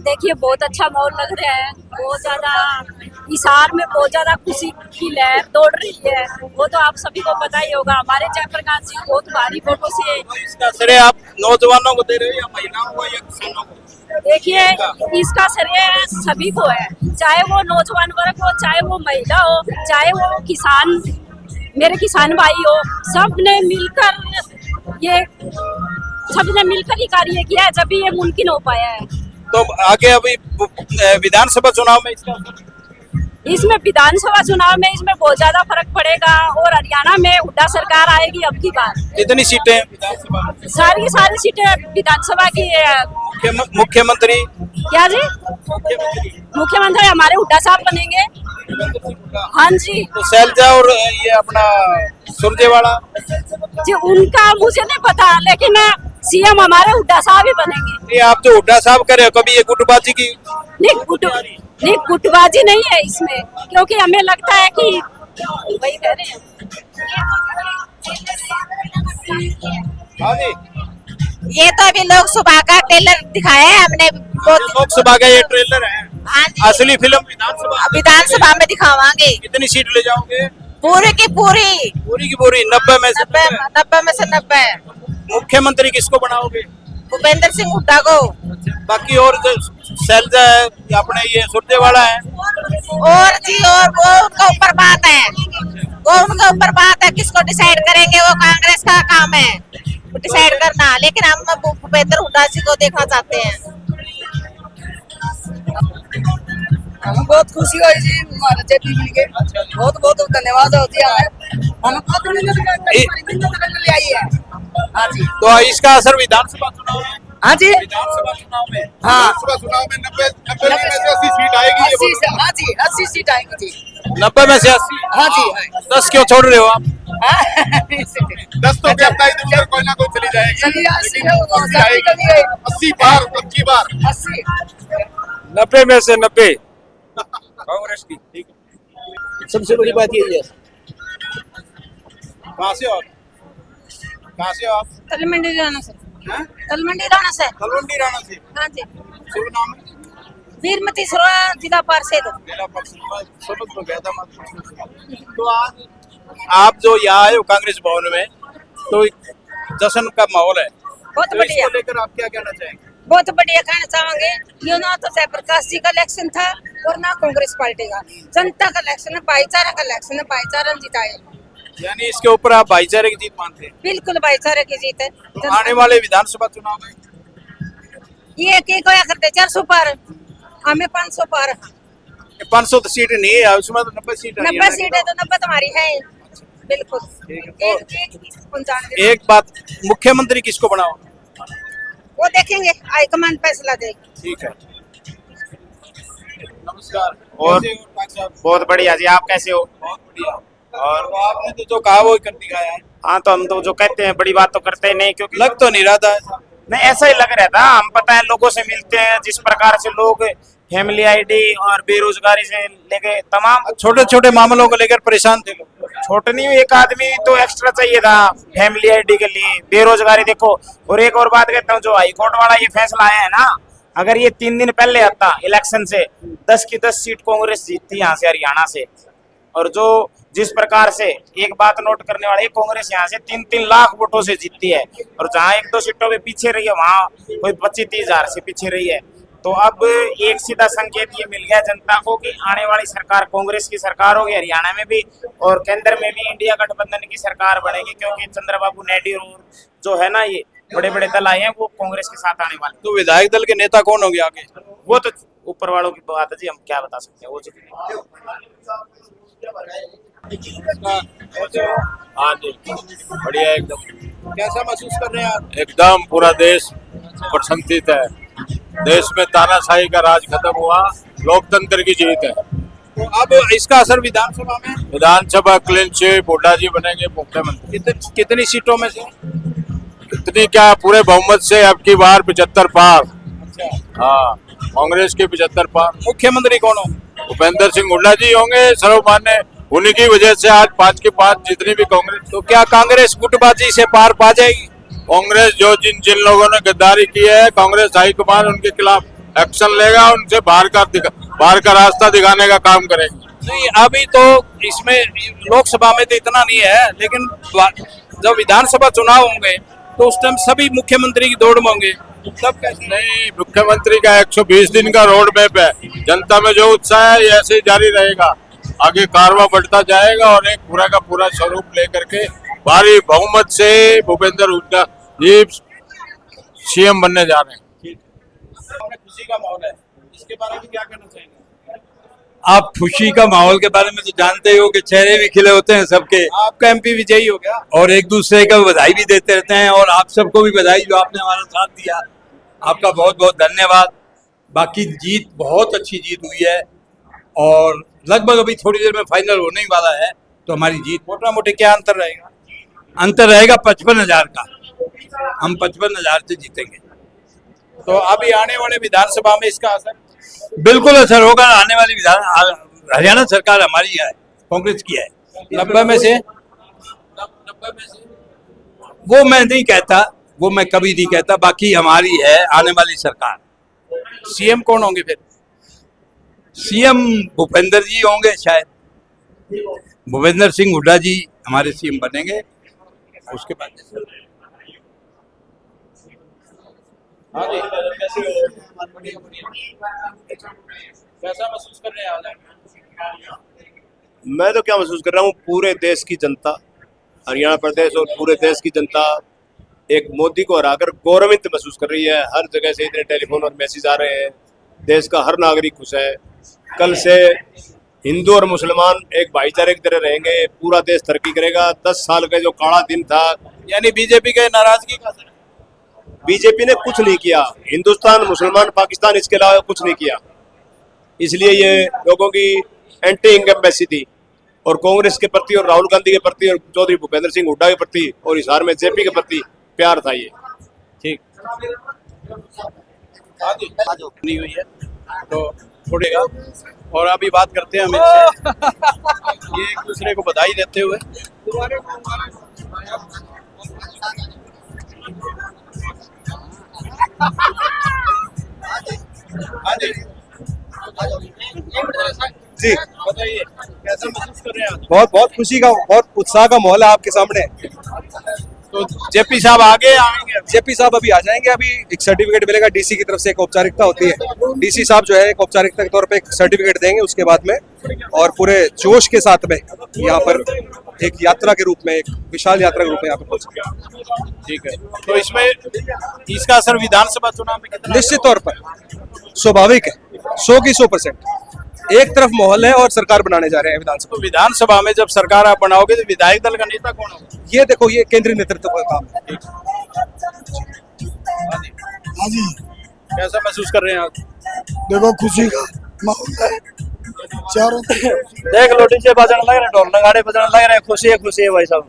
देखिए बहुत अच्छा माहौल लग रहा है। बहुत ज्यादा हिसार में बहुत ज्यादा खुशी की लहर दौड़ रही है। वो तो आप सभी को पता ही होगा। हमारे जयप्रकाश जी बहुत भारी वोटों से। इसका श्रेय आप नौजवानों को दे रहे हो या महिलाओं को या किसानों को? देखिए इसका श्रेय सभी को है, चाहे वो नौजवान वर्ग हो, चाहे वो महिला हो, चाहे वो किसान, मेरे किसान भाई हो। सबने मिलकर ही कार्य किया है, जब ये मुमकिन हो पाया है। तो आगे अभी विधानसभा चुनाव में इसमें विधानसभा चुनाव में इसमें बहुत ज्यादा फर्क पड़ेगा और हरियाणा में हुड्डा सरकार आएगी अब की बार। कितनी सीटें हैं विधानसभा में? सारी सीटें विधानसभा की है। मुख्यमंत्री क्या जी? मुख्यमंत्री हमारे हुड्डा साहब बनेंगे। हाँ जी। तो शैलजा और ये अपना सुरजेवाला जी उनका मुझे नहीं पता, लेकिन सीएम हमारे हुड्डा साहब ही बनेंगे। ये आप जो हुड्डा साहब करे कभी ये गुटबाजी की? नहीं गुटबाजी नहीं है इसमें, क्योंकि हमें लगता है कि वही कह रहे हैं। हाँ जी। ये तो अभी लोकसभा का ट्रेलर दिखाया है हमने। लोकसभा का ये ट्रेलर है। हाँ जी। असली फिल्म विधानसभा में दिखावांगे। कितनी सीट ले जाओगे? पूरी की पूरी। पूरी की पूरी 90 में से 90 में से 90। मुख्यमंत्री किसको बनाओगे? भूपेंद्र सिंह हुड्डा को। बाकी और जो शैलजा है या अपने ये सुरजेवाला है और जी और वो उनके ऊपर बात है, वो उनके ऊपर बात है, किसको डिसाइड करेंगे वो कांग्रेस का काम है डिसाइड करना। लेकिन हम भूपेंद्र हुड्डा जी को देखना चाहते हैं। हमें बहुत खुशी हुई जी हमारे जेपी मिल के। बहुत बहुत धन्यवाद होती है। हम बहुत मिन्नत ले आई है। हाँ जी। तो इसका असर विधानसभा चुनाव में? हाँ जी। विधानसभा चुनाव में? हाँ। विधानसभा चुनाव में 90 में से 80 सीट आएगी। 80 हाँ जी 80 सीट आएगी जी। 90 में से 80? हाँ जी। 10 क्यों छोड़ रहे हो आप? 10 तो क्या पता इधर कोई ना कोई चली जाएगी। चलिए 80 बार 25 बार 80 90 में से 90 कांग्रेस की। ठीक है। सबसे बड़ी बात यही है। कहाँ से हो आप? कहाँ से हो आप? तलमंडी राणा से। हैं? तलमंडी राणा से। तलवंडी राणा से। हाँ जी। शुभ नाम है? वीरमती सरोवर जिला पार्षद। मेरा समझ में गया था तो आज आप जो यहाँ आए हो कांग्रेस भवन में, तो जश्न का माहौल है। बहुत तो बढ़िया। इसको लेकर आप क्या कहना चाहेंगे? बहुत बढ़िया कहना चाहेंगे। ये ना तो जयप्रकाश जी का इलेक्शन था और ना कांग्रेस पार्टी का। जनता का इलेक्शन है, भाईचारा का इलेक्शन है, भाईचारा जिताए। यानी इसके ऊपर आप भाईचारे की जीत मानते हैं? बिल्कुल भाईचारे की जीत है। तो आने वाले विधानसभा चुनाव में ये की कोया करते 400 पार, हमें 500 पार। 500 तो सीट नहीं है उसमें, तो 90 सीट है। 90 सीट है तो 90 तुम्हारी है। बिल्कुल। एक बात, मुख्यमंत्री किसको बनाओ? वो देखेंगे, हाईकमान फैसला देगी। ठीक है। नमस्कार। और कैसे हो डॉक्टर साहब? बहुत बढ़िया जी, आप कैसे हो? बहुत बढ़िया। और आपने तो जो कहा वो ही कर दिखाया है। हाँ, तो हम तो जो कहते हैं बड़ी बात तो करते ही नहीं, क्योंकि लग तो नहीं रहा था ऐसा। नहीं, ऐसा ही लग रहा था। हम पता है लोगों से मिलते हैं, जिस प्रकार से लोग फैमिली आईडी और बेरोजगारी से लेके तमाम छोटे छोटे मामलों को लेकर परेशान थे लोग। छोटे नहीं, एक आदमी तो एक्स्ट्रा चाहिए था फैमिली आईडी के लिए, बेरोजगारी देखो। और एक और बात कहता हूँ, जो हाई कोर्ट वाला ये फैसला आया है ना, अगर ये 3 दिन पहले आता इलेक्शन से, 10 की 10 सीट कांग्रेस जीतती यहाँ से, हरियाणा से। और जो जिस प्रकार से एक बात नोट करने वाली है, कांग्रेस यहाँ से 3-3 लाख वोटों से जीतती है, और जहाँ 1-2 सीटों पे पीछे रही है, वहाँ कोई 25-30 हजार से पीछे रही है। तो अब एक सीधा संकेत ये मिल गया जनता को कि आने वाली सरकार कांग्रेस की सरकार होगी, हरियाणा में भी और केंद्र में भी इंडिया गठबंधन की सरकार बनेगी, क्योंकि चंद्रबाबू नायडू और जो है ना ये बड़े बड़े दल आए हैं, वो कांग्रेस के साथ आने वाले। तो विधायक दल के नेता कौन होंगे आगे? वो तो ऊपर वालों की बात है जी, हम क्या बता सकते हैं वो जी। हाँ जी, बढ़िया एकदम। कैसा महसूस कर रहे हैं आप? एकदम पूरा देश प्रसन्नचित्त है। देश में तानाशाही का राज खत्म हुआ, लोकतंत्र की जीत है। तो अब इसका असर विधानसभा में? विधानसभा क्लीन चिट, हुड्डा जी बनेंगे मुख्यमंत्री। कितनी सीटों में से? इतनी क्या, पूरे बहुमत से अब की बार 75 पार। अच्छा। हाँ, कांग्रेस के 75 पार। मुख्यमंत्री कौन हो? भूपेंद्र सिंह हुड्डा जी होंगे सर्वमान्य, उन्हीं की वजह से आज 5 की 5 जितनी भी कांग्रेस। तो क्या कांग्रेस गुटबाजी से पार पा जाएगी? कांग्रेस जो जिन लोगों ने गद्दारी की है, कांग्रेस हाईकमान उनके खिलाफ एक्शन लेगा, उनसे बाहर का रास्ता दिखाने का काम करेंगे। नहीं, अभी तो इसमें लोकसभा में तो इतना नहीं है, लेकिन जब विधानसभा चुनाव होंगे तो उस टाइम सभी मुख्यमंत्री की दौड़ में होंगे, तब कैसे? नहीं, मुख्यमंत्री का 120 दिन का रोड मैप है। जनता में जो उत्साह है ये ऐसे ही जारी रहेगा, आगे कारवा बढ़ता जाएगा और एक पूरा का पूरा स्वरूप लेकर के भारी बहुमत से भूपेंद्र हुड्डा जी सीएम बनने जा रहे हैं। खुशी का माहौल है, इसके बारे में क्या कहना चाहेंगे? आप खुशी का माहौल के बारे में तो जानते ही हो कि चेहरे भी खिले होते हैं सबके, आपका एमपी विजयी हो गया और एक दूसरे का बधाई भी देते रहते हैं, और आप सबको भी बधाई जो आपने हमारा साथ दिया, आपका बहुत बहुत धन्यवाद। बाकी जीत बहुत अच्छी जीत हुई है और लगभग अभी थोड़ी देर में फाइनल होने ही वाला है, तो हमारी जीत मोटा मोटी क्या अंतर रहेगा? अंतर रहेगा 55,000 का, हम 55,000 से जीतेंगे। तो अभी आने वाले विधानसभा में इसका असर? बिल्कुल असर होगा। आने वाली हरियाणा सरकार हमारी है, कांग्रेस की है। 90 में से वो मैं नहीं कहता, वो मैं कभी नहीं कहता, बाकी हमारी है आने वाली सरकार। सीएम कौन होंगे फिर? सीएम भूपेंद्र जी होंगे शायद, भूपेंद्र सिंह हुड्डा जी हमारे सीएम बनेंगे। उसके बाद हाँ जी, कैसा महसूस कर रहे हैं आज? मैं तो क्या महसूस कर रहा हूँ, पूरे देश की जनता, हरियाणा प्रदेश और पूरे देश की जनता एक मोदी को हराकर गौरवान्वित महसूस कर रही है। हर जगह से इतने टेलीफोन और मैसेज आ रहे हैं, देश का हर नागरिक खुश है। कल से हिंदू और मुसलमान एक भाईचारे की तरह रहेंगे, पूरा देश तरक्की करेगा। 10 साल का जो काला दिन था, यानी बीजेपी के नाराजगी का असर है? बीजेपी ने कुछ नहीं किया, हिंदुस्तान मुसलमान पाकिस्तान इसके अलावा कुछ नहीं किया, इसलिए ये लोगों की एंटी इनकम्बेंसी थी। और कांग्रेस के प्रति और राहुल गांधी के प्रति और चौधरी भूपेंद्र सिंह हुड्डा के प्रति और हिसार में जेपी के प्रति प्यार था ये। ठीक, नहीं हुई है तो छोड़ेगा। और अभी बात करते हैं हम इनसे, ये एक दूसरे को बधाई देते हुए। हाँ जी जी, बताइए कैसा महसूस कर रहे हैं आज? बहुत बहुत खुशी का, बहुत उत्साह का माहौल है आपके सामने। तो जेपी साहब आगे आएंगे? जेपी साहब अभी आ जाएंगे। अभी एक सर्टिफिकेट मिलेगा डीसी की तरफ से, एक औपचारिकता होती है। डीसी साहब जो है एक औपचारिकता के तौर पे एक सर्टिफिकेट देंगे, उसके बाद में और पूरे जोश के साथ में यहाँ पर एक यात्रा के रूप में, एक विशाल यात्रा के रूप में यहाँ पर पहुंचेंगे। ठीक है, तो इसमें इसका असर विधानसभा चुनाव में कितना? निश्चित तौर पर स्वाभाविक है, 100 की 100%। एक तरफ माहौल है और सरकार बनाने जा रहे हैं विधानसभा। तो विधानसभा में जब सरकार आप बनाओगे तो विधायक दल का नेता कौन होगा? ये देखो, ये केंद्रीय नेतृत्व का काम है। हाँ जी, कैसा महसूस कर रहे हैं आप? देखो खुशी का माहौल है चारों तरफ। देख लो, डीजे बजने लग रहे, ढोल नगाड़े बजने लग रहे, खुशी है भाई साहब।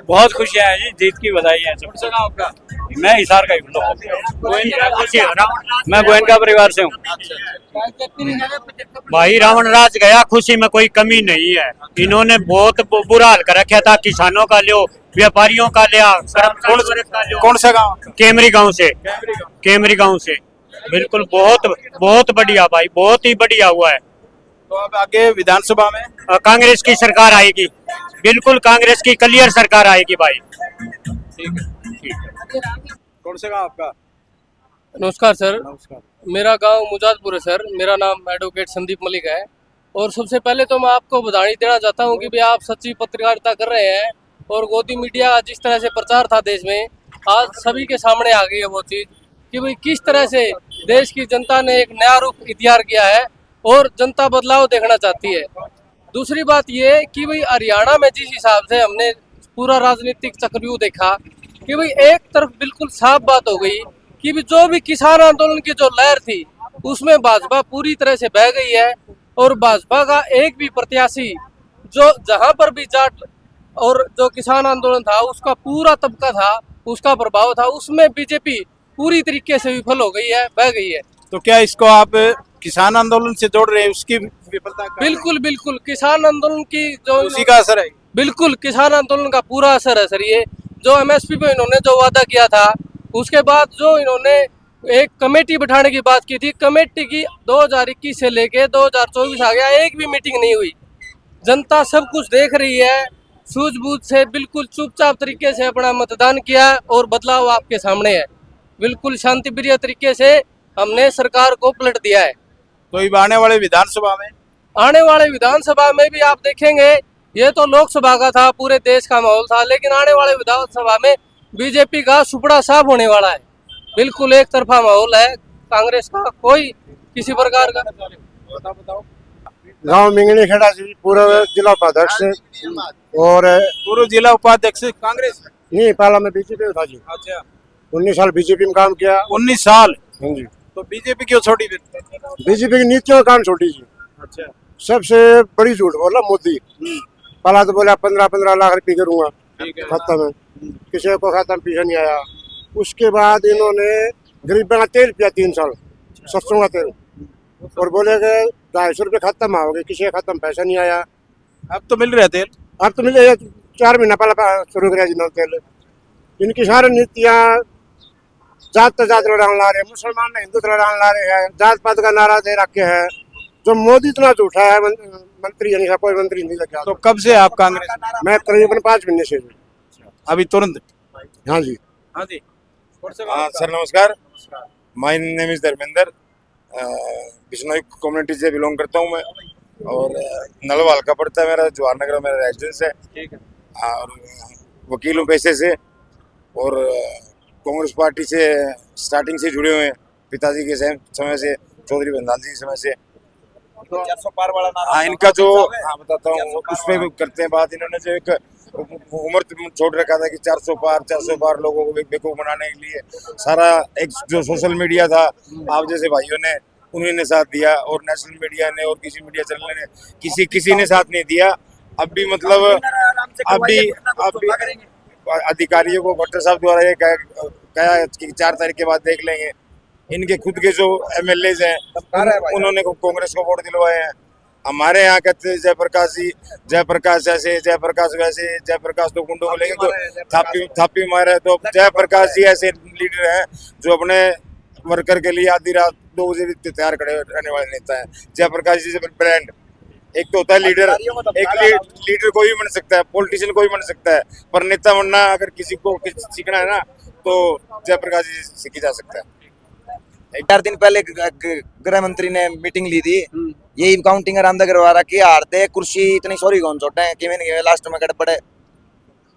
बहुत खुशियाँ हैं जी, जीत की बधाई है। सबसे गाँव का? मैं हिसार का ही हूँ, खुशी है ना, मैं गोयनका परिवार से हूँ। भाई रावण राज गया, खुशी में कोई कमी नहीं है। इन्होंने बहुत बुरा हाल कर रखा था, किसानों का लियो, व्यापारियों का लिया। कौन सा गाँव? केमरी गाँव से, केमरी गाँव से। बिल्कुल बहुत बहुत बढ़िया भाई, बहुत ही बढ़िया हुआ है। तो अब आगे विधानसभा में कांग्रेस की सरकार आएगी, बिल्कुल कांग्रेस की क्लियर सरकार आएगी भाई। ठीक है। कौन सा गाँव आपका? नमस्कार सर, नमस्कार। मेरा गांव मुजादपुर है सर। मेरा नाम एडवोकेट संदीप मलिक है। और सबसे पहले तो मैं आपको बधाई देना चाहता हूं कि भी आप सच्ची पत्रकारिता कर रहे हैं और गोदी मीडिया का जिस तरह से प्रचार था देश में, आज सभी के सामने आ गई है वो चीज़ कि भाई किस तरह से देश की जनता ने एक नया रूप इख्तियार किया है और जनता बदलाव देखना चाहती है। दूसरी बात ये कि भाई हरियाणा में जिस हिसाब से हमने पूरा राजनीतिक चक्रव्यूह देखा कि भाई एक तरफ बिल्कुल साफ बात हो गई कि भी जो भी किसान आंदोलन की जो लहर थी उसमें भाजपा पूरी तरह से बह गई है। और भाजपा का एक भी प्रत्याशी जो जहां पर भी जाट और जो किसान आंदोलन था उसका पूरा तबका था, उसका प्रभाव था, उसमें बीजेपी पूरी तरीके से विफल हो गई है, बह गई है। तो क्या इसको आप किसान आंदोलन से जोड़ रहे हैं, उसकी विफलता? बिल्कुल बिल्कुल, किसान आंदोलन की जो उसी का असर है। बिल्कुल किसान आंदोलन का पूरा असर है सर। ये जो एमएसपी पे इन्होंने जो वादा किया था, उसके बाद जो इन्होंने एक कमेटी बिठाने की बात की थी। कमेटी की 2021 से लेके 2024 आ गया, एक भी मीटिंग नहीं हुई। जनता सब कुछ देख रही है, सूझबूझ से बिल्कुल चुपचाप तरीके से अपना मतदान किया और बदलाव आपके सामने है। बिल्कुल शांतिप्रिय तरीके से हमने सरकार को पलट दिया है। तो अब आने वाले विधानसभा में भी आप देखेंगे, ये तो लोकसभा का था, पूरे देश का माहौल था, लेकिन आने वाले विधानसभा में बीजेपी का सुपड़ा साफ होने वाला है। बिल्कुल एक तरफा माहौल है, कांग्रेस का कोई किसी प्रकार का। बताओ। गांव मिंगनी खेड़ा जी पूर्व जिला उपाध्यक्ष और पूर्व जिला उपाध्यक्ष कांग्रेस नहीं, पहला मैं बीजेपी में था जी। अच्छा, 19 साल बीजेपी में काम किया। 19 साल। हाँ जी। तो बीजेपी क्यों छोड़ी फिर? बीजेपी की नीतियों का काम छोड़ी जी। अच्छा। सबसे बड़ी झूठ बोला मोदी। पहला तो बोला 15-15 लाख रुपए करूंगा खाता में, किसी को खाता में पीछे नहीं आया। उसके बाद इन्होंने गरीबों का तेल पिया 3 साल, सरसों का तेल, और बोले कि 250 रुपये खत्म आओगे, किसी के खाता में पैसा नहीं आया। अब तो मिल रहा तेल, अब तो मिले 4 महीना पहले शुरू किया जिन्होंने तेल। इनकी सारी नीतियाँ जात लड़ाने ला रहे हैं, मुसलमान ने हिंदू लड़ाने ला रहे हैं, जात पात का नारा दे रखे हैं। जो मोदी इतना झूठा है, मंत्री यानी कोई मंत्री नहीं लगा। तो कब से आप कांग्रेस? मैं करीबन 5 महीने से। अभी तुरंत? हाँ जी। हाँ जी। हाँ सर, नमस्कार। My name is Dharmendra, Bishnoi community से बिलोंग करता हूँ मैं, और नलवाल का पड़ता है मेरा, जवाहर नगर मेरा रेजिडेंस है। ठीक है। और वकील हूँ पेशे से, और कांग्रेस पार्टी से स्टार्टिंग से जुड़े हुए हैं, पिताजी के समय से, चौधरी बंदाल जी के समय से। तो 400 पार वाला नारा, हाँ इनका जो, हाँ बताता हूँ, उस पर करते हैं बात। इन्होंने जो एक उम्र छोड़ रखा था कि 400 पार लोगों को बेवकूफ बनाने के लिए सारा एक जो सोशल मीडिया था, आप जैसे भाइयों ने उन्होंने साथ दिया, और नेशनल मीडिया ने और किसी मीडिया चैनल ने किसी ने साथ नहीं दिया। अब भी मतलब अभी अधिकारियों को भट्टर साहब द्वारा ये कहा कि 4 तारीख के बाद देख लेंगे। इनके खुद के जो MLAs हैं उन्होंने कांग्रेस को वोट दिलवाए हैं। हमारे यहाँ कहते जयप्रकाश ऐसे, जयप्रकाश वैसे, जयप्रकाश तो गुंडों को लेके थापी मारे। तो जयप्रकाश जी ऐसे लीडर हैं जो अपने वर्कर के लिए आधी रात 2 बजे भी तैयार खड़े रहने वाले नेता हैं। जयप्रकाश जी से ब्रांड एक तो होता है लीडर, एक लीडर कोई भी बन सकता है, पॉलिटिशियन कोई भी बन सकता है, पर नेता बनना अगर किसी को सीखना है ना तो जयप्रकाश जी सीखी जा सकता है। 4 दिन पहले गृह मंत्री ने मीटिंग ली थी, यही काउंटिंग आराम करवा रहा कि हारते कुर्सी इतनी सॉरी कौन छोटे हैं कि लास्ट में गड़बड़े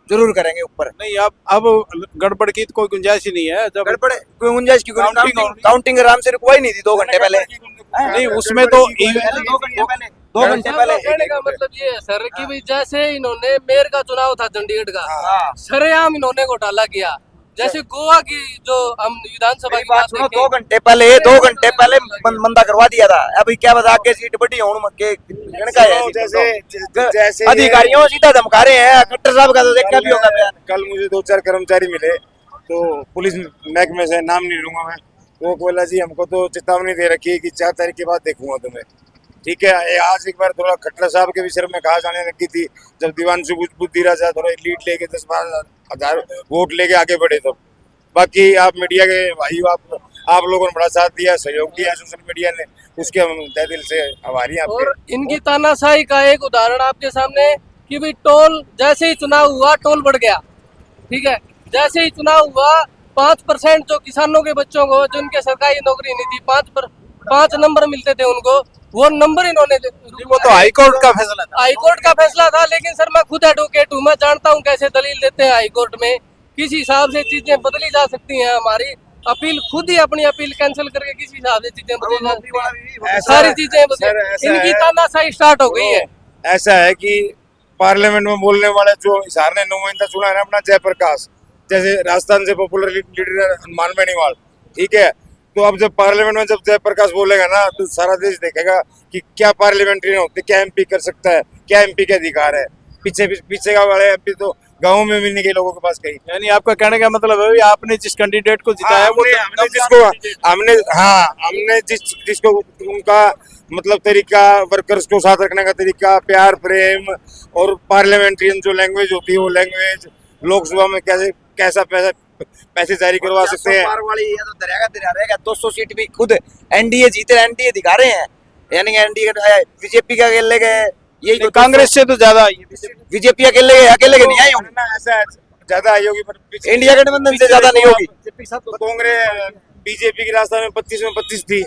जरूर करेंगे ऊपर। नहीं, अब गड़बड़ की तो कोई गुंजाइश ही नहीं है। जब गड़बड़ कोई गुंजाइश की, काउंटिंग आराम से रुकवाई नहीं थी 2 घंटे पहले। नहीं, उसमें तो 2 घंटे पहले। कहने का मतलब ये है सर कि भाई जैसे इन्होंने मेयर का चुनाव था चंडीगढ़ का, सरेआम इन्होंने घोटाला किया। जैसे गोवा की जो हम विधानसभा की बात सुनो, 2 घंटे पहले मंदा करवा दिया था। अभी क्या बता के सीट बढ़ी जैसे अधिकारियों सीधा धमका रहे हैं। खट्टर साहब का तो देखा भी होगा बयान। कल मुझे 2-4 कर्मचारी मिले, तो पुलिस महकमे से, नाम नहीं लूंगा मैं, वो बोला जी हमको तो चेतावनी दे रखी है कि 4 तारीख के बाद देखूंगा तुम्हें। ठीक है, आज एक बार थोड़ा खट्टर साहब के विषय में कहा जाने लगी थी, जब दीवानशु बुद्धि राजा थोड़ा लीड लेके 10-12 हजार वोट लेके आगे बढ़े। तो बाकी आप मीडिया के भाई, आप लोगों ने बड़ा साथ दिया, सहयोग दिया सोशल मीडिया ने, उसके हम तहे दिल से आभारी हैं। और इनकी तानाशाही का एक उदाहरण आपके सामने कि भाई टोल, जैसे ही चुनाव हुआ टोल बढ़ गया। ठीक है, जैसे ही चुनाव हुआ 5% जो किसानों के बच्चों को, जिनके सरकारी नौकरी नहीं थी, 5 नंबर मिलते थे उनको, वो नंबर इन्होंने, वो तो हाईकोर्ट का फैसला था। हाईकोर्ट का फैसला था, लेकिन सर मैं खुद एडवोकेट हूँ, मैं जानता हूँ कैसे दलील देते हैं हाईकोर्ट में, किस हिसाब से चीजें बदली जा सकती हैं। हमारी अपील, खुद ही अपनी अपील कैंसिल करके किस हिसाब से चीजें बदली जा सकती हैं, सारी चीजें बदली। इनकी तानाशाही स्टार्ट हो गई है। ऐसा है कि पार्लियामेंट में बोलने वाले जो हिसार ने नुमाइंदा चुना है ना अपना, जयप्रकाश, जैसे राजस्थान से पॉपुलर लीडर हनुमान बेनीवाल, ठीक है, तो अब जब पार्लियामेंट में जब जयप्रकाश बोलेगा ना तो सारा देश देखेगा कि क्या पार्लियामेंट्री होते, क्या MP कर सकता है, क्या MP के अधिकार है। पीछे का वाले MP तो गाँव में मिलने के लोगों के पास कहीं। यानी आपका कहने का मतलब है आपने जिस कैंडिडेट को जिताया वो हमने जिसको उनका मतलब तरीका, वर्कर्स को साथ रखने का तरीका, प्यार प्रेम और पार्लियामेंट्रियन जो लैंग्वेज होती है वो लैंग्वेज, लोकसभा में कैसा मैसेज जारी करवा सकते हैं। पार वाली ये तो दरिया रहेगा 200 सीट भी खुद एनडीए जीते, एनडीए दिखा रहे हैं, यानी एनडीए बीजेपी के अकेले गए, यही तो कांग्रेस से तो ज्यादा आई है। बीजेपी अकेले गए नहीं आई होंगे, ऐसा ज्यादा आई होगी पर इंडिया गठबंधन से ज्यादा नहीं होगी। कांग्रेस बीजेपी की राजस्थान में 25 थी,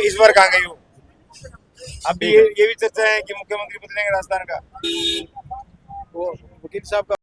इस बार कहाँ गई वो। अब ये भी चर्चा है कि मुख्यमंत्री बदलेंगे राजस्थान का। वो वकील साहब का